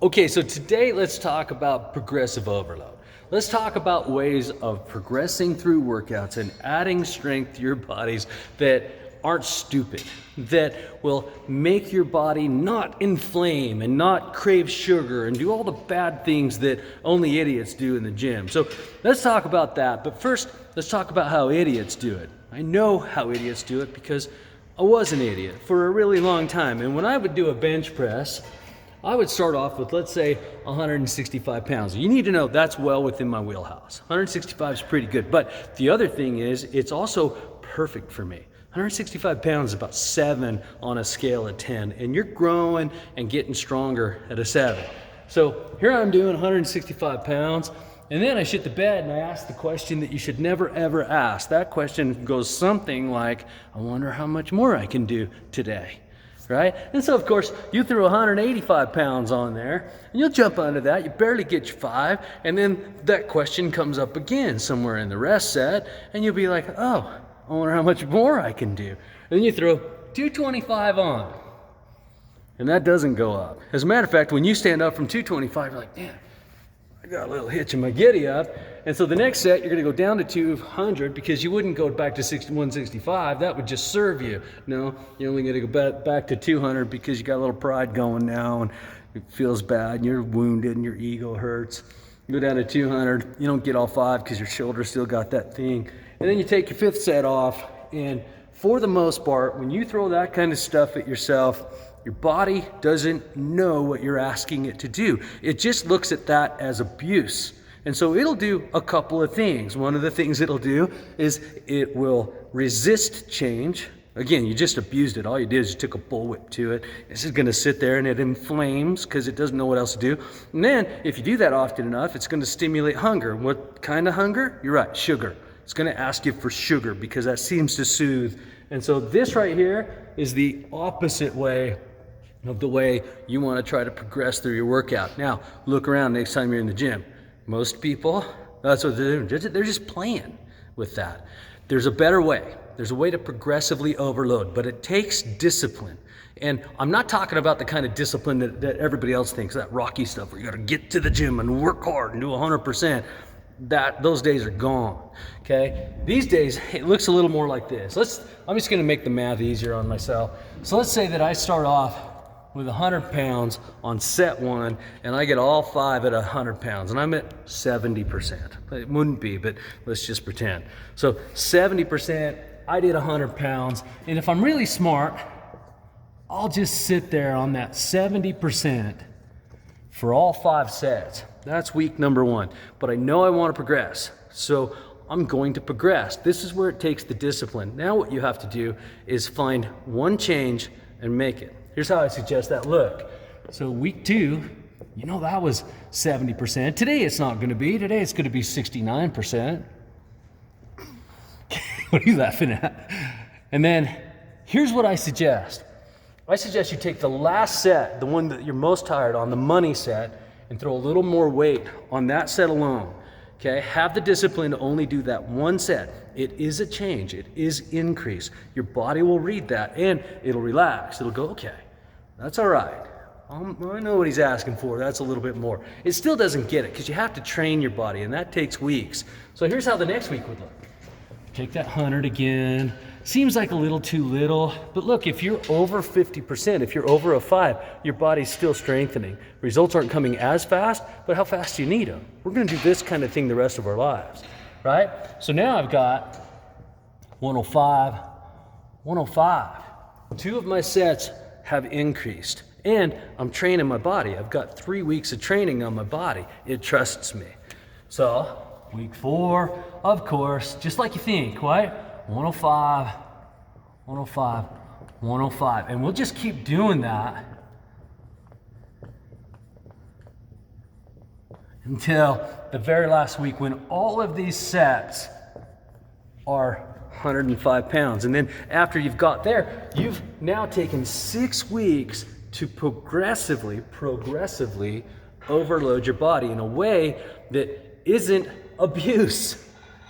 Okay, so today let's talk about progressive overload. Let's talk about ways of progressing through workouts and adding strength to your bodies that aren't stupid, that will make your body not inflame and not crave sugar and do all the bad things that only idiots do in the gym. So let's talk about that. But first, let's talk about how idiots do it. I know how idiots do it because I was an idiot for a really long time. And when I would do a bench press, I would start off with, let's say, 165 pounds. You need to know that's well within my wheelhouse. 165 is pretty good. But the other thing is, it's also perfect for me. 165 pounds is about 7 on a scale of 10, and you're growing and getting stronger at a 7. So here I'm doing 165 pounds, and then I shit the bed and I ask the question that you should never ever ask. That question goes something like, I wonder how much more I can do today. Right? And so of course you threw 185 pounds on there and you'll jump under that, you barely get your 5, and then that question comes up again somewhere in the rest set and you'll be like, oh, I wonder how much more I can do. And then you throw 225 on and that doesn't go up. As a matter of fact, when you stand up from 225, you're like, man, I got a little hitch in my giddy up. And so the next set, you're gonna go down to 200 because you wouldn't go back to 165. That would just serve you. No, you're only gonna go back to 200 because you got a little pride going now and it feels bad and you're wounded and your ego hurts. You go down to 200, you don't get all 5 because your shoulder still got that thing. And then you take your 5th set off, and for the most part, when you throw that kind of stuff at yourself, your body doesn't know what you're asking it to do. It just looks at that as abuse. And so it'll do a couple of things. One of the things it'll do is it will resist change. Again, you just abused it. All you did is you took a bullwhip to it. It's just gonna sit there and it inflames because it doesn't know what else to do. And then if you do that often enough, it's gonna stimulate hunger. What kind of hunger? You're right, sugar. It's gonna ask you for sugar because that seems to soothe. And so this right here is the opposite way of the way you want to try to progress through your workout. Now, look around next time you're in the gym. Most people, that's what they're doing. They're just playing with that. There's a better way. There's a way to progressively overload, but it takes discipline. And I'm not talking about the kind of discipline that everybody else thinks, that rocky stuff where you gotta get to the gym and work hard and do 100%. Those days are gone, okay? These days, it looks a little more like this. I'm just gonna make the math easier on myself. So let's say that I start off with 100 pounds on set 1, and I get all 5 at 100 pounds, and I'm at 70%. It wouldn't be, but let's just pretend. So 70%, I did 100 pounds, and if I'm really smart, I'll just sit there on that 70% for all 5 sets. That's week number 1, but I know I want to progress, so I'm going to progress. This is where it takes the discipline. Now what you have to do is find one change and make it. Here's how I suggest that look. So week 2, you know that was 70%. Today it's not gonna be. Today it's gonna be 69%. What are you laughing at? And then here's what I suggest. I suggest you take the last set, the one that you're most tired on, the money set, and throw a little more weight on that set alone. Okay, have the discipline to only do that one set. It is a change, it is increase. Your body will read that and it'll relax. It'll go, okay, that's all right. I know what he's asking for, that's a little bit more. It still doesn't get it because you have to train your body and that takes weeks. So here's how the next week would look. Take that 100 again. Seems like a little too little, but look, if you're over 50%, if you're over a 5, your body's still strengthening. Results aren't coming as fast, but how fast do you need them? We're gonna do this kind of thing the rest of our lives, right? So now I've got 105, 105. 2 of my sets have increased, and I'm training my body. I've got 3 weeks of training on my body. It trusts me. So week 4, of course, just like you think, right? 105, 105, 105. And we'll just keep doing that until the very last week when all of these sets are 105 pounds. And then after you've got there, you've now taken 6 weeks to progressively overload your body in a way that isn't abuse.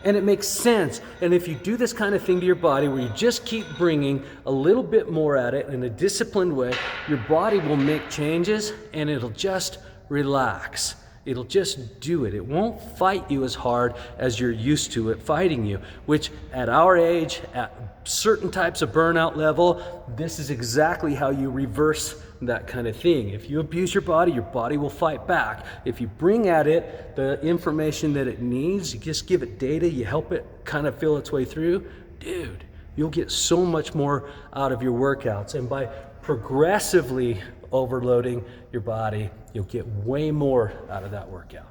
And it makes sense. And if you do this kind of thing to your body where you just keep bringing a little bit more at it in a disciplined way, your body will make changes and it'll just relax. It'll just do it. It won't fight you as hard as you're used to it fighting you, which at our age, at certain types of burnout level, this is exactly how you reverse that kind of thing. If you abuse your body will fight back. If you bring at it the information that it needs, you just give it data, you help it kind of feel its way through, dude, you'll get so much more out of your workouts. And by progressively overloading your body, you'll get way more out of that workout.